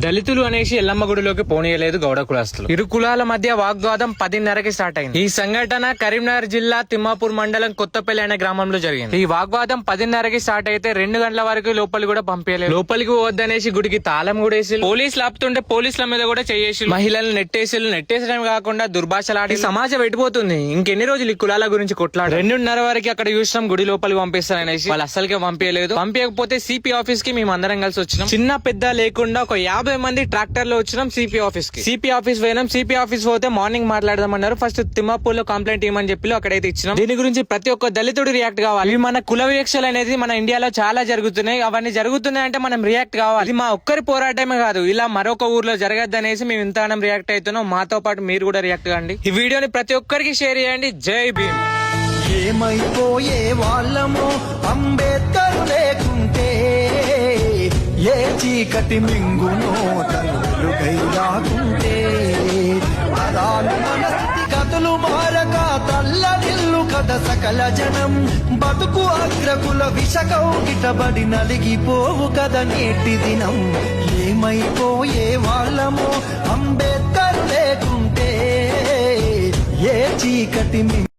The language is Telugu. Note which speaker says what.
Speaker 1: దళితులు అనేసి ఎల్లమ్మ గుడిలోకి పోనీయలేదు గౌడ కులస్తులు. ఇరు కులాల మధ్య వాగ్వాదం 10:30కి స్టార్ట్ అయింది. ఈ సంఘటన కరీంనగర్ జిల్లా తిమ్మాపూర్ మండలం కొత్తపల్లి అనే గ్రామంలో జరిగింది. ఈ వాగ్వాదం 10:30కి స్టార్ట్ అయితే 2 గంటల వరకు లోపలి కూడా పంపించలేదు. లోపలికి పోవద్దనేసి గుడికి తాళం కూడా వేసి పోలీసులు ఆపుతుంటే పోలీసుల మీద కూడా చేసి మహిళలు నెట్టేసడం కాకుండా దుర్భాషలాడి సమాజం పెట్టిపోతుంది. ఇంకెన్ని రోజులు ఈ కులాల గురించి కొట్లాడు. 2:30 వరకు అక్కడ చూసినాం గుడి లోపలికి పంపిస్తారనేసి. వాళ్ళు అసలుకే పంపించలేదు. పంపించకపోతే సిపి ఆఫీస్ కి మేము అందరం కలిసి వచ్చినాం. చిన్న పెద్ద లేకుండా ఒక 50 మంది ట్రాక్టర్ లో వచ్చినాం సిపి ఆఫీస్ కి. సిపి ఆఫీస్ పోయినాం. సిపి ఆఫీస్ పోతే మార్నింగ్ మాట్లాడదామన్నారు. ఫస్ట్ తిమ్మాపూర్ లో కంప్లైంట్ ఇవ్వమని చెప్పి అక్కడైతే ఇచ్చినాం. దీని గురించి ప్రతి ఒక్క దళితుడు రియాక్ట్ కావాలి. ఇవి మన కుల వివక్షలు అనేది మన ఇండియాలో చాలా జరుగుతున్నాయి. అవన్నీ జరుగుతున్నాయి అంటే మనం రియాక్ట్ కావాలి. ఇది మా ఒక్కరి పోరాటమే కాదు, ఇలా మరొక ఊర్లో జరగద్దు అనేసి మేము ఇంతగానం రియాక్ట్ అవుతున్నాం. మాతో పాటు మీరు కూడా రియాక్ట్ కాండి. ఈ వీడియోని ప్రతి ఒక్కరికి షేర్ చేయండి. జై భీమ్.
Speaker 2: ఏమైపోయే వాళ్ళమో అంబేద్కర్ లేకుంటే, ఏ చీకటి మింగునో తను వెలుగై రాకుంటే, పదాలు మన స్థితిగతులు మారక తల్లడిల్లు కథ సకల జనం. బతుకు అగ్రకుల విషకౌగిటబడి నలిగిపోవు కథ నేటి దినం. ఏమైపోయే వాళ్ళమో అంబేద్కర్ లేకుంటే, ఏ చీకటి